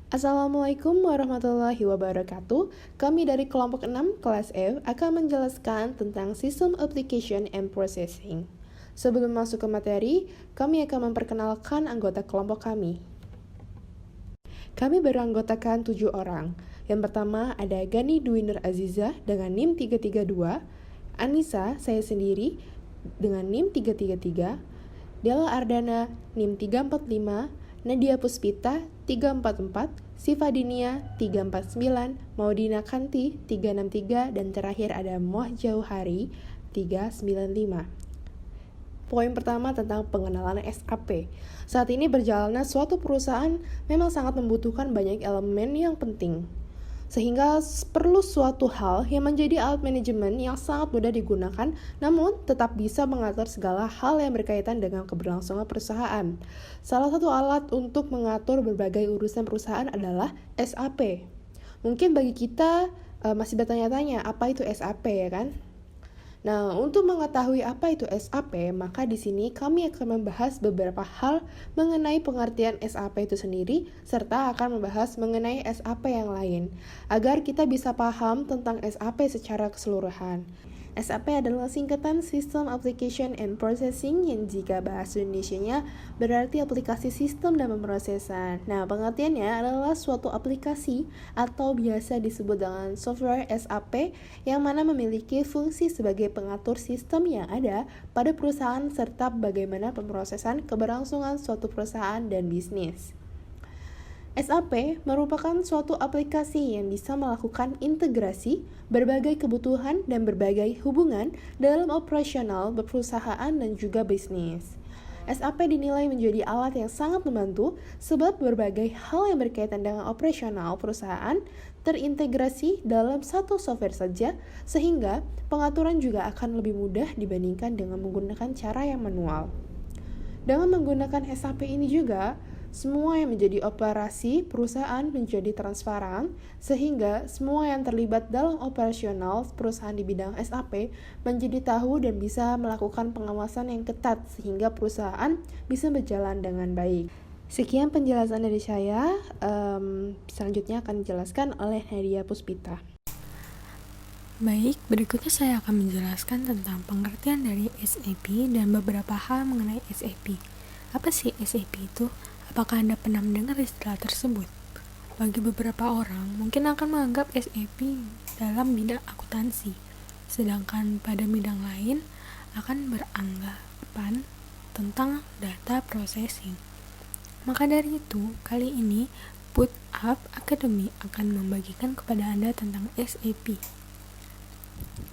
Assalamualaikum warahmatullahi wabarakatuh. Kami dari kelompok 6 kelas F akan menjelaskan tentang System Application and Processing. Sebelum masuk ke materi, kami akan memperkenalkan anggota kelompok kami. Kami beranggotakan 7 orang. Yang pertama ada Gani Dwi Nur Aziza dengan NIM 332, Anissa, saya sendiri, dengan NIM 333, Della Ardana, NIM 345, Nadia Puspita, 344, Siva Dinia, 349, Maudina Kanti, 363, dan terakhir ada Moh Jauhari, 395. Poin pertama tentang pengenalan SAP. Saat ini berjalannya suatu perusahaan memang sangat membutuhkan banyak elemen yang penting. Sehingga perlu suatu hal yang menjadi alat manajemen yang sangat mudah digunakan, namun tetap bisa mengatur segala hal yang berkaitan dengan keberlangsungan perusahaan. Salah satu alat untuk mengatur berbagai urusan perusahaan adalah SAP. Mungkin bagi kita masih bertanya-tanya, apa itu SAP ya kan? Nah, untuk mengetahui apa itu SAP, maka di sini kami akan membahas beberapa hal mengenai pengertian SAP itu sendiri, serta akan membahas mengenai SAP yang lain, agar kita bisa paham tentang SAP secara keseluruhan. SAP adalah singkatan System Application and Processing yang jika bahasa Indonesianya berarti aplikasi sistem dan pemrosesan. Nah, pengertiannya adalah suatu aplikasi atau biasa disebut dengan software SAP yang mana memiliki fungsi sebagai pengatur sistem yang ada pada perusahaan serta bagaimana pemrosesan keberlangsungan suatu perusahaan dan bisnis. SAP merupakan suatu aplikasi yang bisa melakukan integrasi berbagai kebutuhan dan berbagai hubungan dalam operasional perusahaan dan juga bisnis. SAP dinilai menjadi alat yang sangat membantu sebab berbagai hal yang berkaitan dengan operasional perusahaan terintegrasi dalam satu software saja, sehingga pengaturan juga akan lebih mudah dibandingkan dengan menggunakan cara yang manual. Dengan menggunakan SAP ini juga, semua yang menjadi operasi perusahaan menjadi transparan, sehingga semua yang terlibat dalam operasional perusahaan di bidang SAP menjadi tahu dan bisa melakukan pengawasan yang ketat, sehingga perusahaan bisa berjalan dengan baik. Sekian penjelasan dari saya, selanjutnya akan dijelaskan oleh Nadia Puspita. Baik, berikutnya saya akan menjelaskan tentang pengertian dari SAP dan beberapa hal mengenai SAP. Apa sih SAP itu? Apakah Anda pernah mendengar istilah tersebut? Bagi beberapa orang, mungkin akan menganggap SAP dalam bidang akuntansi, sedangkan pada bidang lain akan beranggapan tentang data processing. Maka dari itu, kali ini Put Up Academy akan membagikan kepada Anda tentang SAP.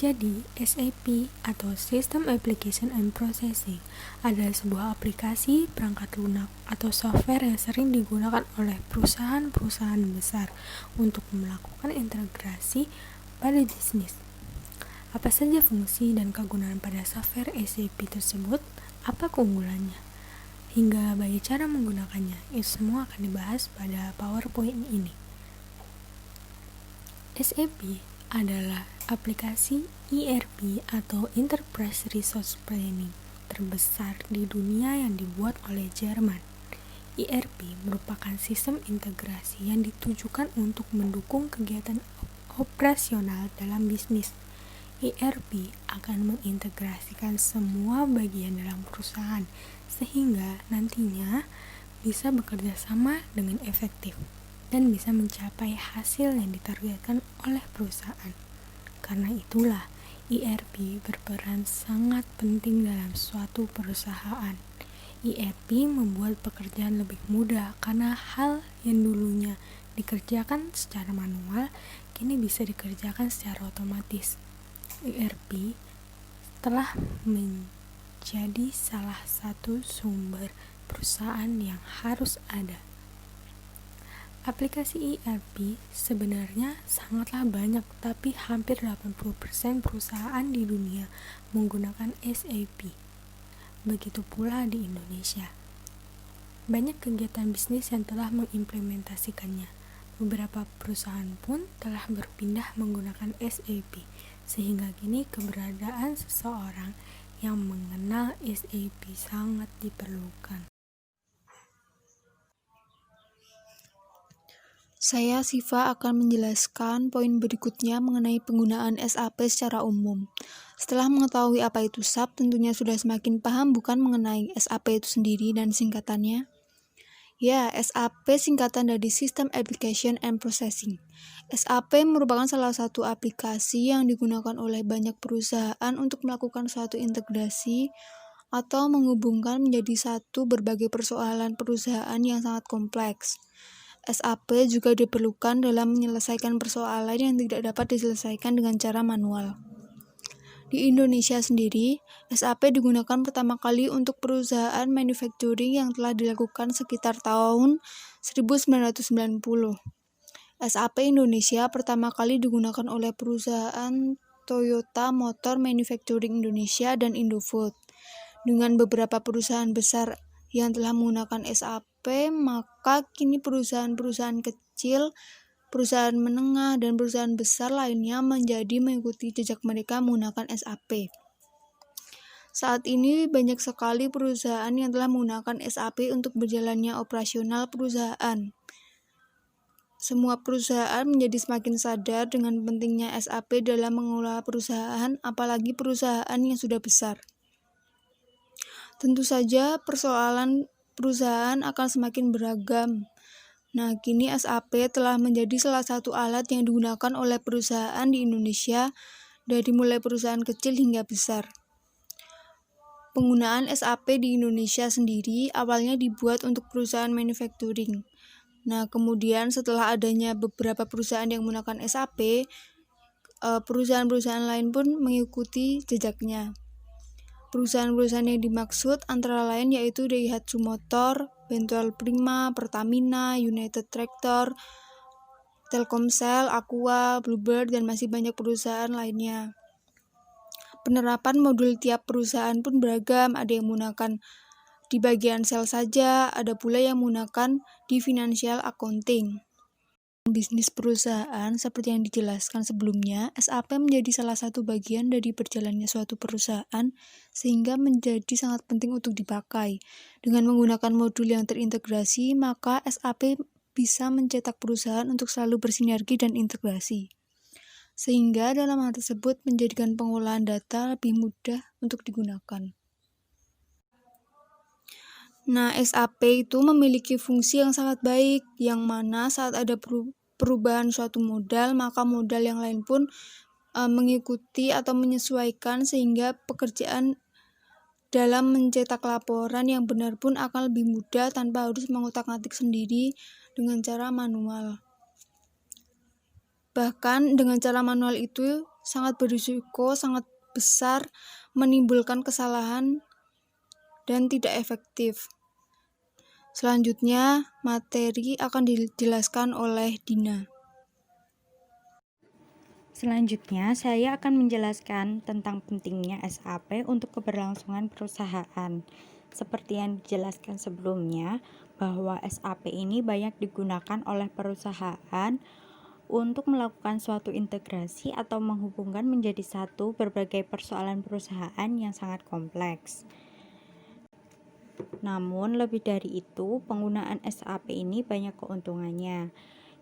Jadi, SAP atau System Application and Processing adalah sebuah aplikasi perangkat lunak atau software yang sering digunakan oleh perusahaan-perusahaan besar untuk melakukan integrasi pada bisnis. Apa saja fungsi dan kegunaan pada software SAP tersebut? Apa keunggulannya? Hingga bagaimana cara menggunakannya, itu semua akan dibahas pada PowerPoint ini. SAP adalah aplikasi ERP atau Enterprise Resource Planning terbesar di dunia yang dibuat oleh Jerman. ERP merupakan sistem integrasi yang ditujukan untuk mendukung kegiatan operasional dalam bisnis. ERP akan mengintegrasikan semua bagian dalam perusahaan sehingga nantinya bisa bekerja sama dengan efektif dan bisa mencapai hasil yang ditargetkan oleh perusahaan. Karena itulah, ERP berperan sangat penting dalam suatu perusahaan. ERP membuat pekerjaan lebih mudah karena hal yang dulunya dikerjakan secara manual, kini bisa dikerjakan secara otomatis. ERP telah menjadi salah satu sumber perusahaan yang harus ada. Aplikasi ERP sebenarnya sangatlah banyak, tapi hampir 80% perusahaan di dunia menggunakan SAP. Begitu pula di Indonesia. Banyak kegiatan bisnis yang telah mengimplementasikannya. Beberapa perusahaan pun telah berpindah menggunakan SAP, sehingga kini keberadaan seseorang yang mengenal SAP sangat diperlukan. Saya Siva akan menjelaskan poin berikutnya mengenai penggunaan SAP secara umum. Setelah mengetahui apa itu SAP, tentunya sudah semakin paham bukan mengenai SAP itu sendiri dan singkatannya. Ya, SAP singkatan dari System Application and Processing. SAP merupakan salah satu aplikasi yang digunakan oleh banyak perusahaan untuk melakukan suatu integrasi atau menghubungkan menjadi satu berbagai persoalan perusahaan yang sangat kompleks. SAP juga diperlukan dalam menyelesaikan persoalan yang tidak dapat diselesaikan dengan cara manual. Di Indonesia sendiri, SAP digunakan pertama kali untuk perusahaan manufacturing yang telah dilakukan sekitar tahun 1990. SAP Indonesia pertama kali digunakan oleh perusahaan Toyota Motor Manufacturing Indonesia dan Indofood. Dengan beberapa perusahaan besar yang telah menggunakan SAP, maka kini perusahaan-perusahaan kecil, perusahaan menengah, dan perusahaan besar lainnya menjadi mengikuti jejak mereka menggunakan SAP. Saat ini banyak sekali perusahaan yang telah menggunakan SAP untuk berjalannya operasional perusahaan. Semua perusahaan menjadi semakin sadar dengan pentingnya SAP dalam mengelola perusahaan, apalagi perusahaan yang sudah besar. Tentu saja persoalan perusahaan akan semakin beragam. Nah, kini SAP telah menjadi salah satu alat yang digunakan oleh perusahaan di Indonesia dari mulai perusahaan kecil hingga besar. Penggunaan SAP di Indonesia sendiri awalnya dibuat untuk perusahaan manufacturing. Nah, kemudian setelah adanya beberapa perusahaan yang menggunakan SAP, perusahaan-perusahaan lain pun mengikuti jejaknya. Perusahaan-perusahaan yang dimaksud antara lain yaitu Daihatsu Motor, Bentol Prima, Pertamina, United Tractor, Telkomsel, Aqua, Bluebird, dan masih banyak perusahaan lainnya. Penerapan modul tiap perusahaan pun beragam, ada yang menggunakan di bagian sel saja, ada pula yang menggunakan di financial accounting. Bisnis perusahaan seperti yang dijelaskan sebelumnya, SAP menjadi salah satu bagian dari berjalannya suatu perusahaan sehingga menjadi sangat penting untuk dipakai. Dengan menggunakan modul yang terintegrasi, maka SAP bisa mencetak perusahaan untuk selalu bersinergi dan integrasi. Sehingga dalam hal tersebut menjadikan pengolahan data lebih mudah untuk digunakan. Nah, SAP itu memiliki fungsi yang sangat baik, yang mana saat ada perubahan suatu modal, maka modal yang lain pun mengikuti atau menyesuaikan sehingga pekerjaan dalam mencetak laporan yang benar pun akan lebih mudah tanpa harus mengutak-atik sendiri dengan cara manual. Bahkan dengan cara manual itu sangat berisiko, sangat besar, menimbulkan kesalahan dan tidak efektif. Selanjutnya, materi akan dijelaskan oleh Dina. Selanjutnya, saya akan menjelaskan tentang pentingnya SAP untuk keberlangsungan perusahaan. Seperti yang dijelaskan sebelumnya, bahwa SAP ini banyak digunakan oleh perusahaan untuk melakukan suatu integrasi atau menghubungkan menjadi satu berbagai persoalan perusahaan yang sangat kompleks. Namun, lebih dari itu, penggunaan SAP ini banyak keuntungannya,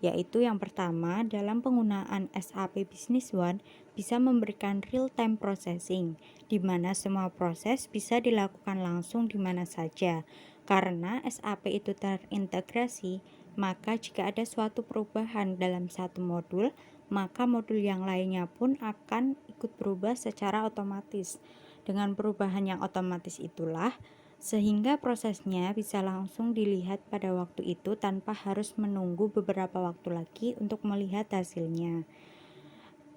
yaitu yang pertama, dalam penggunaan SAP Business One bisa memberikan real-time processing, di mana semua proses bisa dilakukan langsung di mana saja. Karena SAP itu terintegrasi, maka jika ada suatu perubahan dalam satu modul, maka modul yang lainnya pun akan ikut berubah secara otomatis. Dengan perubahan yang otomatis itulah, sehingga prosesnya bisa langsung dilihat pada waktu itu tanpa harus menunggu beberapa waktu lagi untuk melihat hasilnya.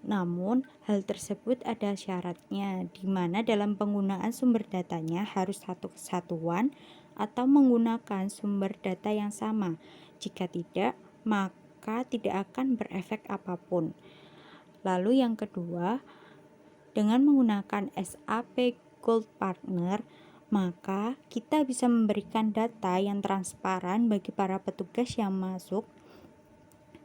Namun, hal tersebut ada syaratnya, di mana dalam penggunaan sumber datanya harus satu kesatuan atau menggunakan sumber data yang sama. Jika tidak, maka tidak akan berefek apapun. Lalu yang kedua, dengan menggunakan SAP Gold Partner, maka kita bisa memberikan data yang transparan bagi para petugas yang masuk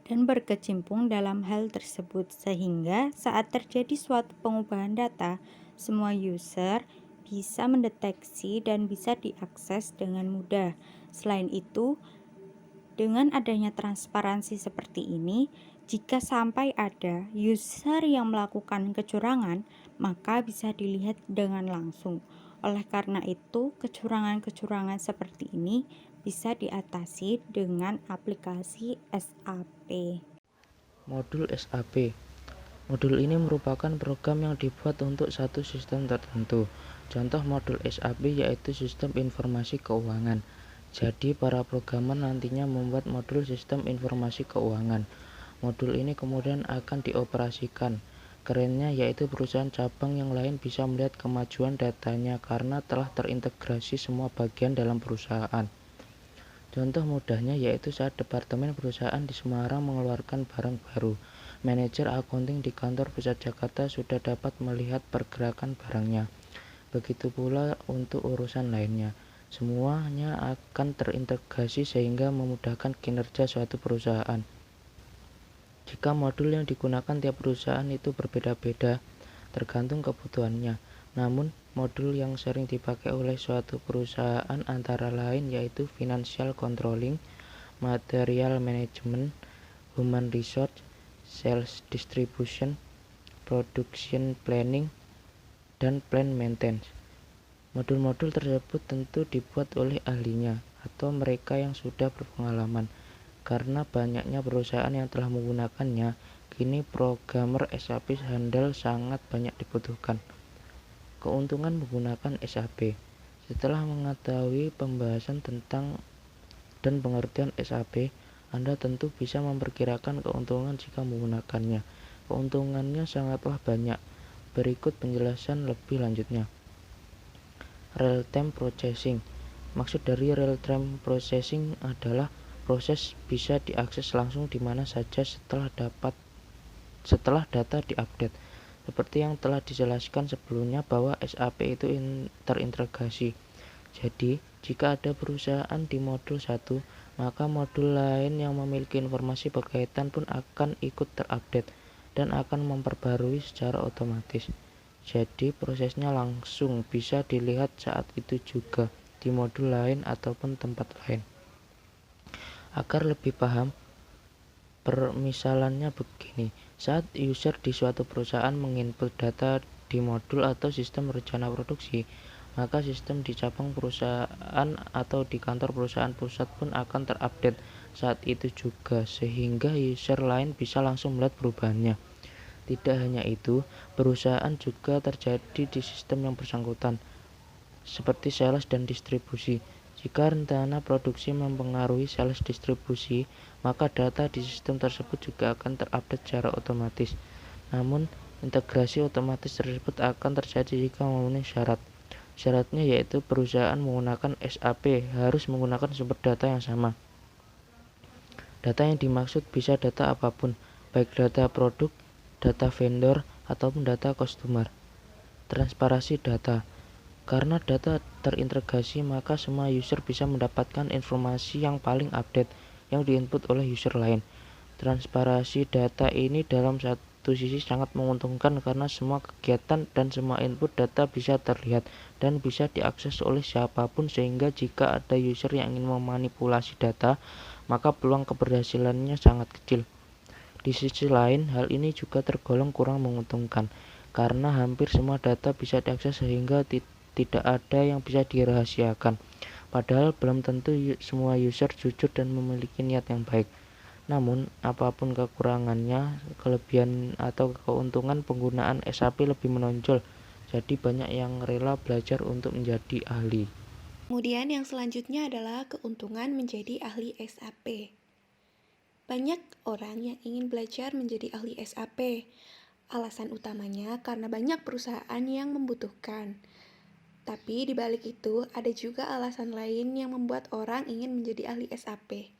dan berkecimpung dalam hal tersebut, sehingga saat terjadi suatu pengubahan data, semua user bisa mendeteksi dan bisa diakses dengan mudah. Selain itu, Dengan adanya transparansi seperti ini, jika sampai ada user yang melakukan kecurangan, maka bisa dilihat dengan langsung. Oleh karena itu, kecurangan-kecurangan seperti ini bisa diatasi dengan aplikasi SAP. Modul SAP. Modul ini merupakan program yang dibuat untuk satu sistem tertentu. Contoh modul SAP yaitu Sistem Informasi Keuangan. Jadi, para programmer nantinya membuat modul Sistem Informasi Keuangan. Modul ini kemudian akan dioperasikan. Kerennya yaitu perusahaan cabang yang lain bisa melihat kemajuan datanya karena telah terintegrasi semua bagian dalam perusahaan. Contoh mudahnya yaitu saat departemen perusahaan di Semarang mengeluarkan barang baru, manajer akunting di kantor pusat Jakarta sudah dapat melihat pergerakan barangnya. Begitu pula untuk urusan lainnya. Semuanya akan terintegrasi sehingga memudahkan kinerja suatu perusahaan. Jika modul yang digunakan tiap perusahaan itu berbeda-beda, tergantung kebutuhannya. Namun, modul yang sering dipakai oleh suatu perusahaan antara lain yaitu Financial Controlling, Material Management, Human Resource, Sales Distribution, Production Planning, dan Plan Maintenance. Modul-modul tersebut tentu dibuat oleh ahlinya atau mereka yang sudah berpengalaman. Karena banyaknya perusahaan yang telah menggunakannya, kini programmer SAP handal sangat banyak dibutuhkan. Keuntungan menggunakan SAP. Setelah mengetahui pembahasan tentang dan pengertian SAP, Anda tentu bisa memperkirakan keuntungan jika menggunakannya. Keuntungannya sangatlah banyak. Berikut penjelasan lebih lanjutnya. Real-time processing. Maksud dari real-time processing adalah proses bisa diakses langsung di mana saja setelah data diupdate. Seperti yang telah dijelaskan sebelumnya bahwa SAP itu terintegrasi. Jadi, jika ada perusahaan di modul 1, maka modul lain yang memiliki informasi berkaitan pun akan ikut terupdate dan akan memperbarui secara otomatis. Jadi, prosesnya langsung bisa dilihat saat itu juga di modul lain ataupun tempat lain. Agar lebih paham, permisalannya begini. Saat user di suatu perusahaan menginput data di modul atau sistem rencana produksi, maka sistem di cabang perusahaan atau di kantor perusahaan pusat pun akan terupdate saat itu juga, sehingga user lain bisa langsung melihat perubahannya. Tidak hanya itu, perusahaan juga terjadi di sistem yang bersangkutan, seperti sales dan distribusi. Jika rencana produksi mempengaruhi sales distribusi, maka data di sistem tersebut juga akan terupdate secara otomatis. Namun, integrasi otomatis tersebut akan terjadi jika memenuhi syarat. Syaratnya yaitu perusahaan menggunakan SAP harus menggunakan sumber data yang sama. Data yang dimaksud bisa data apapun, baik data produk, data vendor, ataupun data customer. Transparansi data. Karena data terintegrasi, maka semua user bisa mendapatkan informasi yang paling update yang diinput oleh user lain. Transparansi data ini dalam satu sisi sangat menguntungkan karena semua kegiatan dan semua input data bisa terlihat dan bisa diakses oleh siapapun, sehingga jika ada user yang ingin memanipulasi data, maka peluang keberhasilannya sangat kecil. Di sisi lain, hal ini juga tergolong kurang menguntungkan karena hampir semua data bisa diakses sehingga tidak ada yang bisa dirahasiakan. Padahal belum tentu semua user jujur dan memiliki niat yang baik. Namun, apapun kekurangannya, kelebihan atau keuntungan penggunaan SAP lebih menonjol. Jadi banyak yang rela belajar untuk menjadi ahli. Kemudian yang selanjutnya adalah keuntungan menjadi ahli SAP. Banyak orang yang ingin belajar menjadi ahli SAP. Alasan utamanya karena banyak perusahaan yang membutuhkan. Tapi di balik itu ada juga alasan lain yang membuat orang ingin menjadi ahli SAP.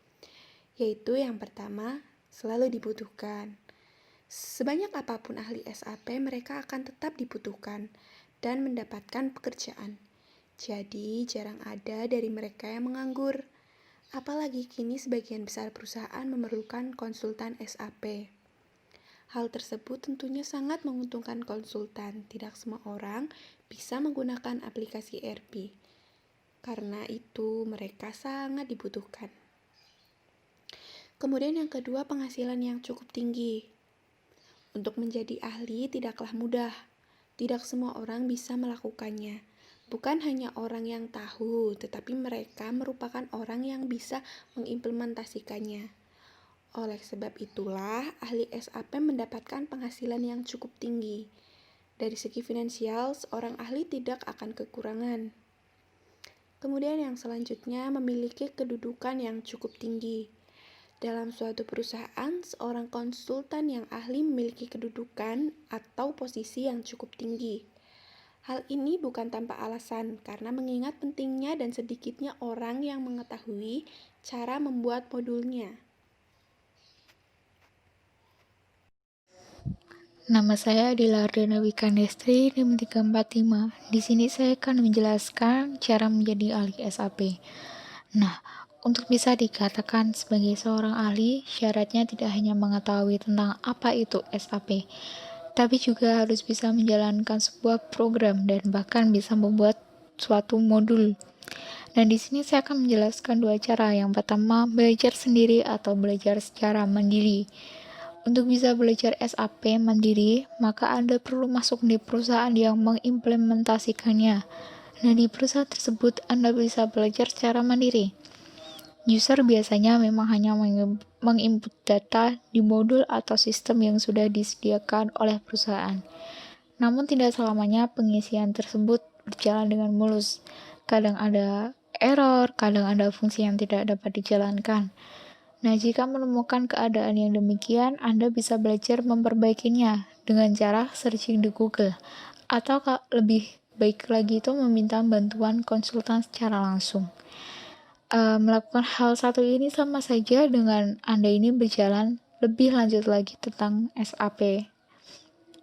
Yaitu yang pertama, selalu dibutuhkan. Sebanyak apapun ahli SAP, mereka akan tetap dibutuhkan dan mendapatkan pekerjaan. Jadi jarang ada dari mereka yang menganggur. Apalagi kini sebagian besar perusahaan memerlukan konsultan SAP. Hal tersebut tentunya sangat menguntungkan konsultan. Tidak semua orang bisa menggunakan aplikasi ERP. Karena itu mereka sangat dibutuhkan. Kemudian yang kedua, penghasilan yang cukup tinggi. Untuk menjadi ahli tidaklah mudah. Tidak semua orang bisa melakukannya. Bukan hanya orang yang tahu, tetapi mereka merupakan orang yang bisa mengimplementasikannya. Oleh sebab itulah, ahli SAP mendapatkan penghasilan yang cukup tinggi. Dari segi finansial, seorang ahli tidak akan kekurangan. Kemudian yang selanjutnya, memiliki kedudukan yang cukup tinggi. Dalam suatu perusahaan, seorang konsultan yang ahli memiliki kedudukan atau posisi yang cukup tinggi. Hal ini bukan tanpa alasan, karena mengingat pentingnya dan sedikitnya orang yang mengetahui cara membuat modulnya. Nama saya Adila Ardana Wikandestri, NIM 345. Di sini saya akan menjelaskan cara menjadi ahli SAP. Nah, untuk bisa dikatakan sebagai seorang ahli, syaratnya tidak hanya mengetahui tentang apa itu SAP, tapi juga harus bisa menjalankan sebuah program dan bahkan bisa membuat suatu modul. Dan di sini saya akan menjelaskan dua cara. Yang pertama, belajar sendiri atau belajar secara mandiri. Untuk bisa belajar SAP mandiri, maka Anda perlu masuk di perusahaan yang mengimplementasikannya. Nah, di perusahaan tersebut Anda bisa belajar secara mandiri. User biasanya memang hanya menginput data di modul atau sistem yang sudah disediakan oleh perusahaan. Namun tidak selamanya pengisian tersebut berjalan dengan mulus. Kadang ada error, kadang ada fungsi yang tidak dapat dijalankan. Nah, jika menemukan keadaan yang demikian, Anda bisa belajar memperbaikinya dengan cara searching di Google. Atau lebih baik lagi itu meminta bantuan konsultan secara langsung. Melakukan hal satu ini sama saja dengan Anda ini berjalan lebih lanjut lagi tentang SAP.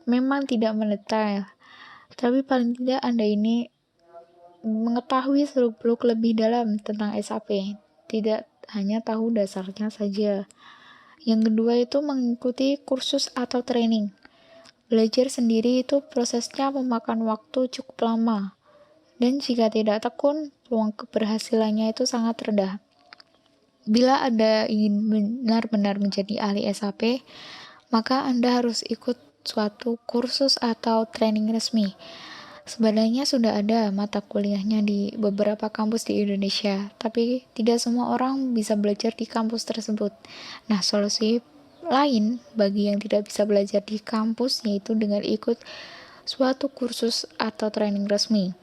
Memang tidak mendetail, tapi paling tidak Anda ini mengetahui seluk-beluk lebih dalam tentang SAP. Tidak hanya tahu dasarnya saja. Yang kedua itu mengikuti kursus atau training. Belajar sendiri itu prosesnya memakan waktu cukup lama. Dan jika tidak tekun, peluang keberhasilannya itu sangat rendah. Bila Anda ingin benar-benar menjadi ahli SAP, maka Anda harus ikut suatu kursus atau training resmi. Sebenarnya sudah ada mata kuliahnya di beberapa kampus di Indonesia, tapi tidak semua orang bisa belajar di kampus tersebut. Nah, solusi lain bagi yang tidak bisa belajar di kampus yaitu dengan ikut suatu kursus atau training resmi.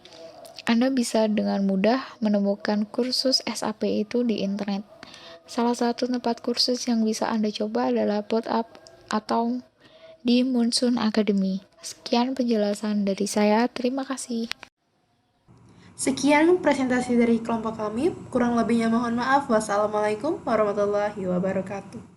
Anda bisa dengan mudah menemukan kursus SAP itu di internet. Salah satu tempat kursus yang bisa Anda coba adalah BootUp atau di Monsoon Academy. Sekian penjelasan dari saya, terima kasih. Sekian presentasi dari kelompok kami, kurang lebihnya mohon maaf. Wassalamualaikum warahmatullahi wabarakatuh.